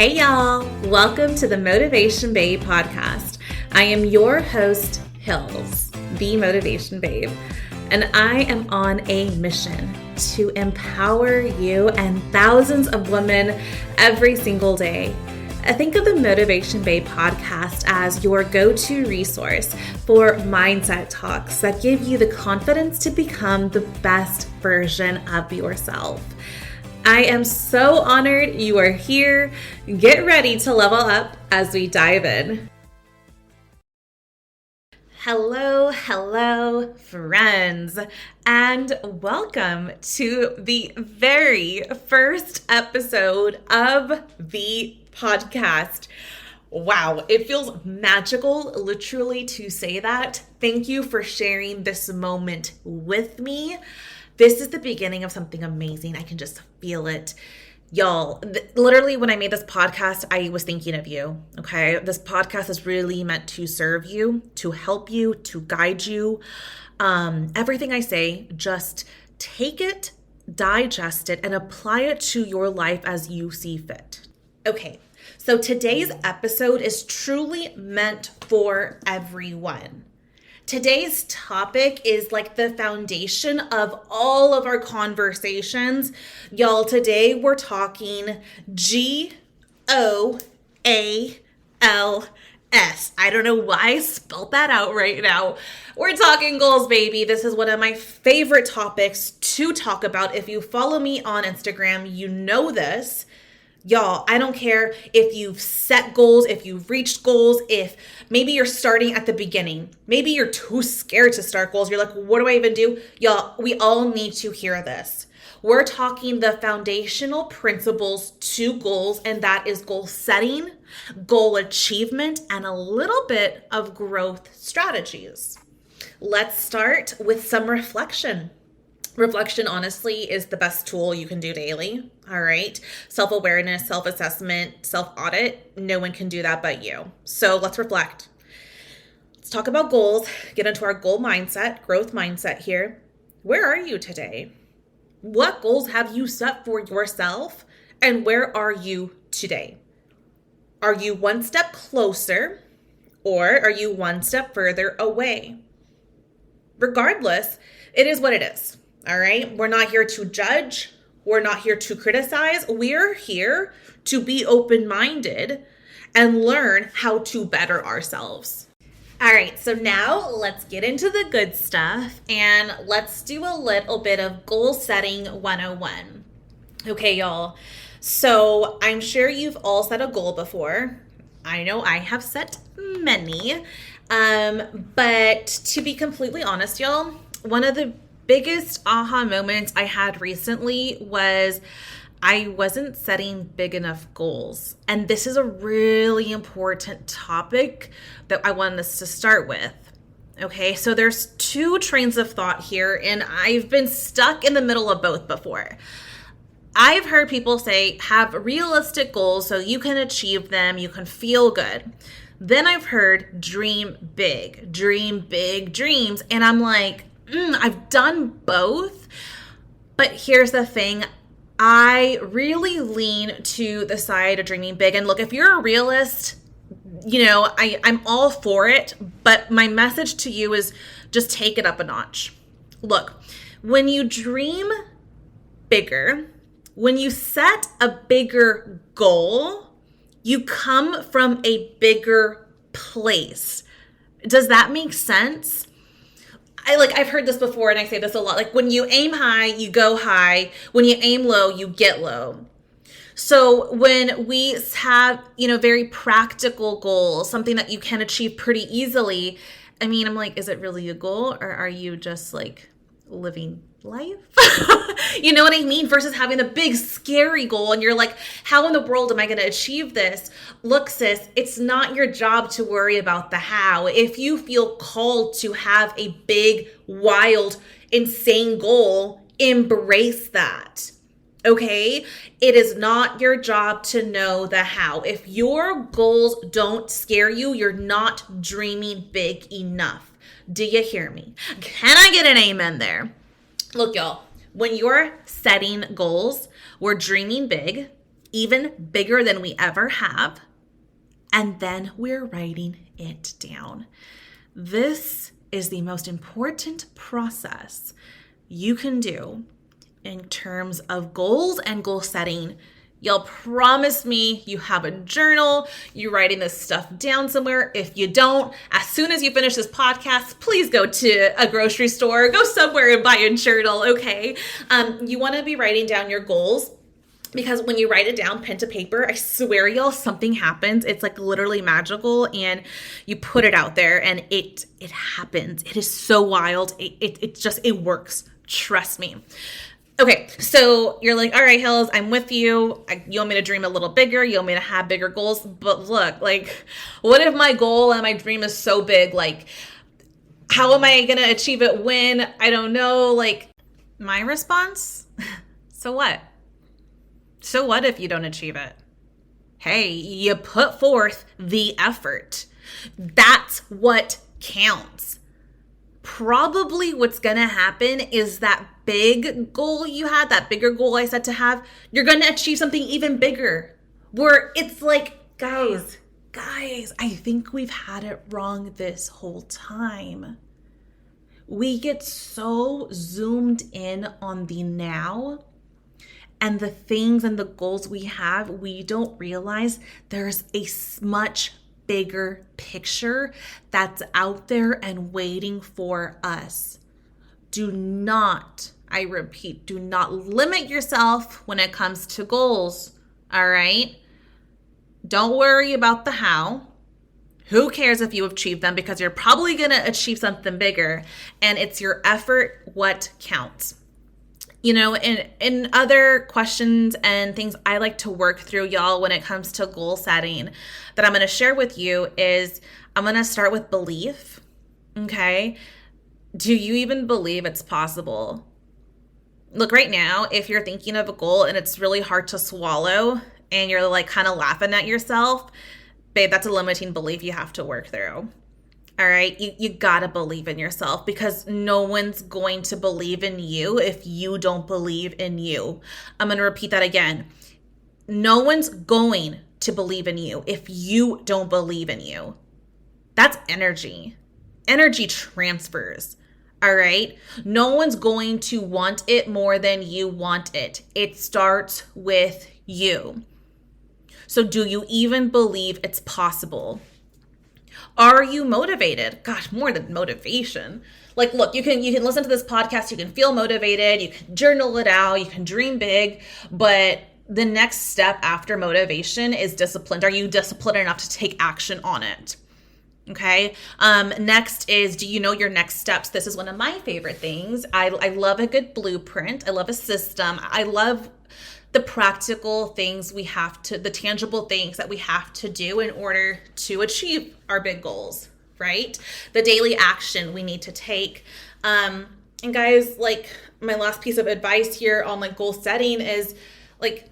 Hey y'all, welcome to the Motivation Babe podcast. I am your host, Hills, the Motivation Babe, and I am on a mission to empower you and thousands of women every single day. I think of the Motivation Babe podcast as your go-to resource for mindset talks that give you the confidence to become the best version of yourself. I am so honored you are here. Get ready to level up as we dive in. Hello, friends, and welcome to the very first episode of the podcast. Wow, it feels magical, literally, to say that. Thank you for sharing this moment with me. This is the beginning of something amazing. I can just feel it. Y'all, literally when I made this podcast, I was thinking of you, okay? This podcast is really meant to serve you, to help you, to guide you. Everything I say, just take it, digest it, and apply it to your life as you see fit. Okay, so today's episode is truly meant for everyone. Today's topic is like the foundation of all of our conversations. Y'all, today we're talking GOALS. I don't know why I spelled that out right now. We're talking goals, baby. This is one of my favorite topics to talk about. If you follow me on Instagram, you know this. Y'all, I don't care if you've set goals, if you've reached goals, if maybe you're starting at the beginning. Maybe you're too scared to start goals. You're like, what do I even do? Y'all, we all need to hear this. We're talking the foundational principles to goals, and that is goal setting, goal achievement, and a little bit of growth strategies. Let's start with some reflection. Reflection, honestly, is the best tool you can do daily, all right? Self-awareness, self-assessment, self-audit, no one can do that but you. So let's reflect. Let's talk about goals, get into our goal mindset, growth mindset here. Where are you today? What goals have you set for yourself, and where are you today? Are you one step closer, or are you one step further away? Regardless, it is what it is. All right. We're not here to judge. We're not here to criticize. We're here to be open-minded and learn how to better ourselves. All right. So now let's get into the good stuff and let's do a little bit of goal setting 101. Okay, y'all. So I'm sure you've all set a goal before. I know I have set many. But to be completely honest, y'all, one of the biggest aha moments I had recently was I wasn't setting big enough goals. And this is a really important topic that I want us to start with. Okay, so there's two trains of thought here, and I've been stuck in the middle of both before. I've heard people say, have realistic goals so you can achieve them, you can feel good. Then I've heard dream big dreams. And I'm like, I've done both, but here's the thing. I really lean to the side of dreaming big. And look, if you're a realist, you know, I'm all for it, but my message to you is just take it up a notch. Look, when you dream bigger, when you set a bigger goal, you come from a bigger place. Does that make sense? I've heard this before, and I say this a lot. Like, when you aim high, you go high. When you aim low, you get low. So when we have, very practical goals, something that you can achieve pretty easily, I'm like, is it really a goal, or are you just like living life? You know what I mean? Versus having a big scary goal and you're like, how in the world am I going to achieve this? Look, sis, it's not your job to worry about the how. If you feel called to have a big, wild, insane goal, embrace that. Okay? It is not your job to know the how. If your goals don't scare you, you're not dreaming big enough. Do you hear me? Can I get an amen there? Look, y'all, when you're setting goals, we're dreaming big. even bigger than we ever have. And then we're writing it down. This is the most important process you can do in terms of goals and goal setting. Y'all, promise me you have a journal, you're writing this stuff down somewhere. If you don't, as soon as you finish this podcast, please go to a grocery store, go somewhere and buy a journal, okay? You want to be writing down your goals, because when you write it down pen to paper, I swear y'all, something happens. It's like literally magical, and you put it out there and it happens. It is so wild. It works. Trust me. Okay, so you're like, all right, Hills, I'm with you. You want me to dream a little bigger? You want me to have bigger goals? But look, like, what if my goal and my dream is so big? Like, how am I going to achieve it when? I don't know. Like, my response? So what? So what if you don't achieve it? Hey, you put forth the effort. That's what counts. Probably what's going to happen is that big goal you had, that bigger goal I said to have, you're going to achieve something even bigger, where it's like, guys, I think we've had it wrong this whole time. We get so zoomed in on the now and the things and the goals we have, we don't realize there's a much bigger picture that's out there and waiting for us. Do not, I repeat, do not limit yourself when it comes to goals, all right? Don't worry about the how. Who cares if you achieve them, because you're probably going to achieve something bigger, and it's your effort what counts. You know, in other questions and things I like to work through, y'all, when it comes to goal setting that I'm going to share with you is I'm going to start with belief, okay? Do you even believe it's possible? Look, right now, if you're thinking of a goal and it's really hard to swallow and you're like kind of laughing at yourself, babe, that's a limiting belief you have to work through. All right, you gotta believe in yourself, because no one's going to believe in you if you don't believe in you. I'm gonna repeat that again. No one's going to believe in you if you don't believe in you. That's energy. Energy transfers. All right. No one's going to want it more than you want it. It starts with you. So do you even believe it's possible? Are you motivated? Gosh, more than motivation. Like, look, you can listen to this podcast, you can feel motivated, you can journal it out, you can dream big, but the next step after motivation is disciplined. Are you disciplined enough to take action on it? Okay. Next is, do you know your next steps? This is one of my favorite things. I love a good blueprint. I love a system. I love the practical things the tangible things that we have to do in order to achieve our big goals, right? The daily action we need to take. And guys, like, my last piece of advice here on like goal setting is like,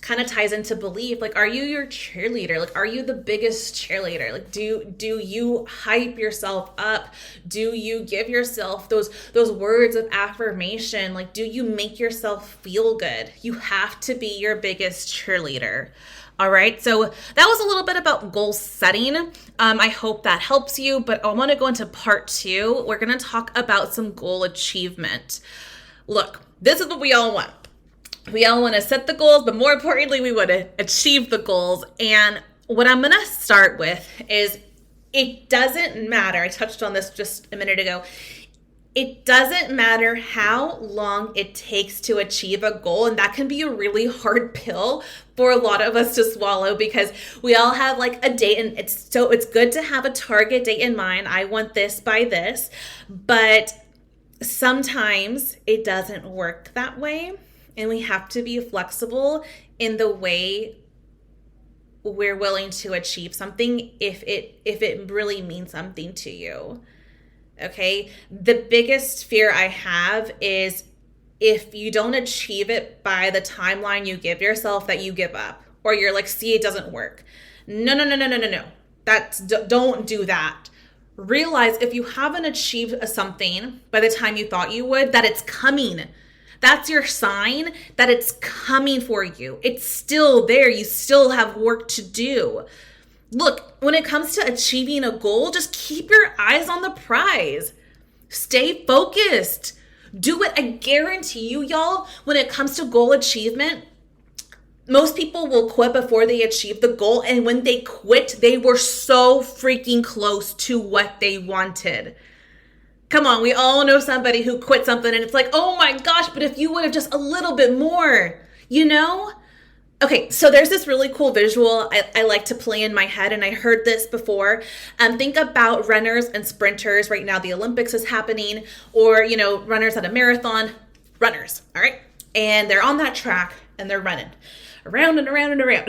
kind of ties into belief. Like, are you your cheerleader? Like, are you the biggest cheerleader? Like, do you hype yourself up? Do you give yourself those words of affirmation? Like, do you make yourself feel good? You have to be your biggest cheerleader. All right. So that was a little bit about goal setting. I hope that helps you, but I want to go into part 2. We're going to talk about some goal achievement. Look, this is what we all want. We all want to set the goals, but more importantly, we want to achieve the goals. And what I'm going to start with is, it doesn't matter. I touched on this just a minute ago. It doesn't matter how long it takes to achieve a goal. And that can be a really hard pill for a lot of us to swallow, because we all have like a date, and it's good to have a target date in mind. I want this by this, but sometimes it doesn't work that way. And we have to be flexible in the way we're willing to achieve something if it really means something to you. Okay? The biggest fear I have is if you don't achieve it by the timeline you give yourself, that you give up, or you're like, see, it doesn't work. No. Don't do that. Realize if you haven't achieved something by the time you thought you would, that it's coming. That's your sign that it's coming for you. It's still there. You still have work to do. Look, when it comes to achieving a goal, just keep your eyes on the prize. Stay focused. Do it. I guarantee you, y'all, when it comes to goal achievement, most people will quit before they achieve the goal. And when they quit, they were so freaking close to what they wanted. Come on, we all know somebody who quit something and it's like, oh my gosh, but if you would have just a little bit more, you know? Okay, so there's this really cool visual I like to play in my head, and I heard this before. Think about runners and sprinters. Right now, the Olympics is happening, or, runners at a marathon. Runners, all right? And they're on that track, and they're running around and around and around.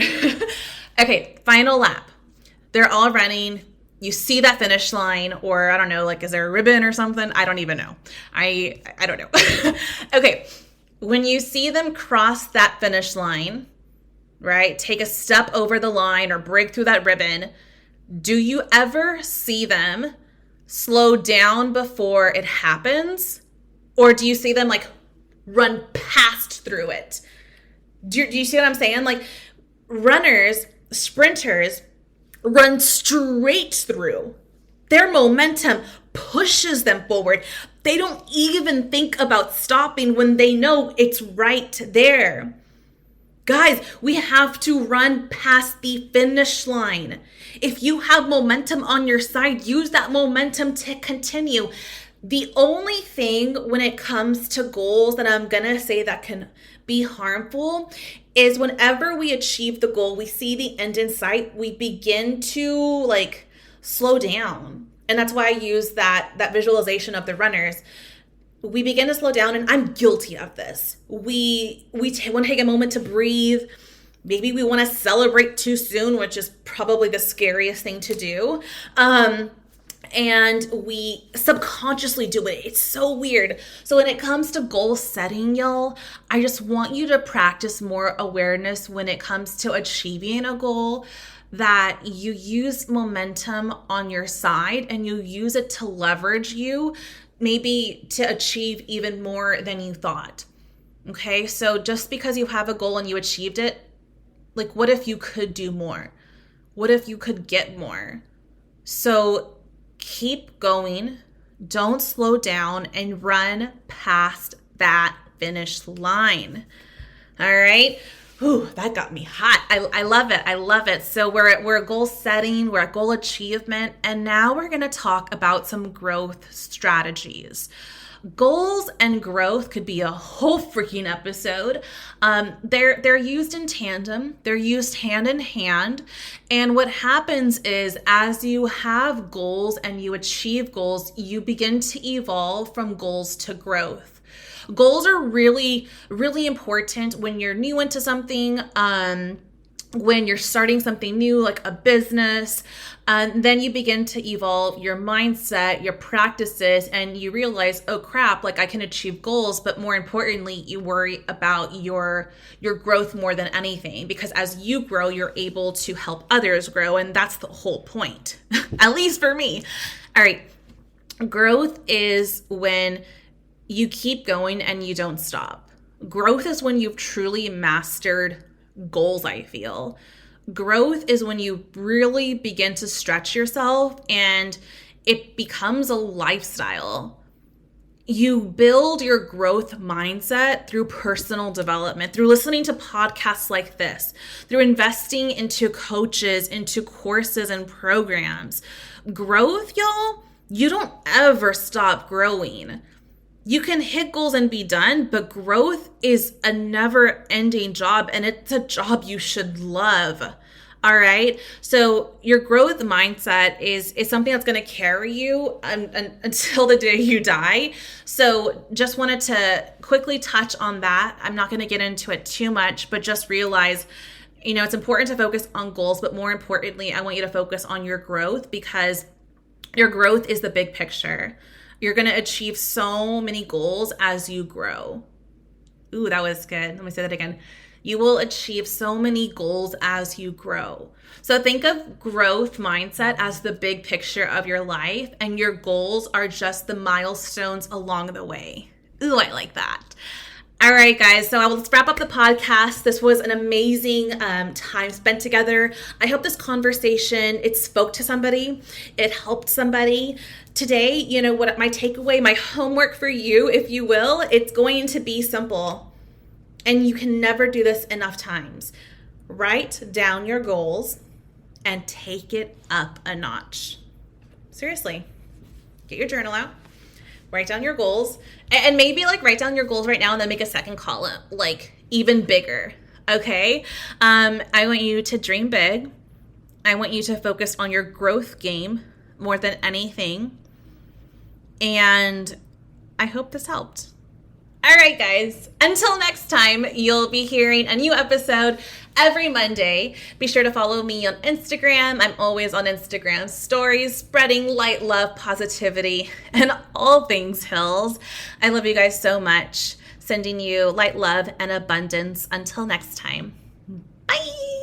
Okay, final lap. They're all running. You see that finish line, or I don't know, like, is there a ribbon or something? I don't even know. I don't know. Okay, when you see them cross that finish line, right? Take a step over the line or break through that ribbon. Do you ever see them slow down before it happens? Or do you see them like run past through it? Do you see what I'm saying? Like runners, sprinters run straight through. Their momentum pushes them forward. They don't even think about stopping when they know it's right there. Guys, we have to run past the finish line. If you have momentum on your side, use that momentum to continue. The only thing when it comes to goals that I'm going to say that can be harmful is whenever we achieve the goal, we see the end in sight, we begin to like slow down. And that's why I use that visualization of the runners. We begin to slow down, and I'm guilty of this. We want to take a moment to breathe. Maybe we want to celebrate too soon, which is probably the scariest thing to do. And we subconsciously do it. It's so weird. So when it comes to goal setting, y'all, I just want you to practice more awareness when it comes to achieving a goal, that you use momentum on your side and you use it to leverage you, maybe to achieve even more than you thought. Okay, so just because you have a goal and you achieved it, like what if you could do more? What if you could get more? So keep going, don't slow down, and run past that finish line. All right. Ooh, that got me hot. I love it. I love it. So we're at goal setting, we're at goal achievement, and now we're going to talk about some growth strategies. Goals and growth could be a whole freaking episode. They're used in tandem. They're used hand in hand. And what happens is as you have goals and you achieve goals, you begin to evolve from goals to growth. Goals are really, really important when you're new into something, when you're starting something new, like a business. Then you begin to evolve your mindset, your practices, and you realize, oh crap, like I can achieve goals, but more importantly, you worry about your growth more than anything, because as you grow, you're able to help others grow. And that's the whole point, at least for me. All right. Growth is when you keep going and you don't stop. Growth is when you've truly mastered goals, I feel. Growth is when you really begin to stretch yourself and it becomes a lifestyle. You build your growth mindset through personal development, through listening to podcasts like this, through investing into coaches, into courses and programs. Growth, y'all, you don't ever stop growing. You can hit goals and be done, but growth is a never-ending job, and it's a job you should love. All right. So your growth mindset is something that's going to carry you until the day you die. So just wanted to quickly touch on that. I'm not going to get into it too much, but just realize, it's important to focus on goals, but more importantly, I want you to focus on your growth, because your growth is the big picture. You're going to achieve so many goals as you grow. Ooh, that was good. Let me say that again. You will achieve so many goals as you grow. So think of growth mindset as the big picture of your life, and your goals are just the milestones along the way. Ooh, I like that. All right, guys. So let's wrap up the podcast. This was an amazing time spent together. I hope this conversation, it spoke to somebody. It helped somebody. Today, you know what, my takeaway, my homework for you, if you will, it's going to be simple. And you can never do this enough times. Write down your goals and take it up a notch. Seriously. Get your journal out. Write down your goals, and maybe like write down your goals right now and then make a second column, like even bigger. Okay. I want you to dream big. I want you to focus on your growth game more than anything. And I hope this helped. All right, guys. Until next time, you'll be hearing a new episode every Monday. Be sure to follow me on Instagram. I'm always on Instagram stories, spreading light, love, positivity, and all things Hills. I love you guys so much. Sending you light, love, and abundance. Until next time. Bye.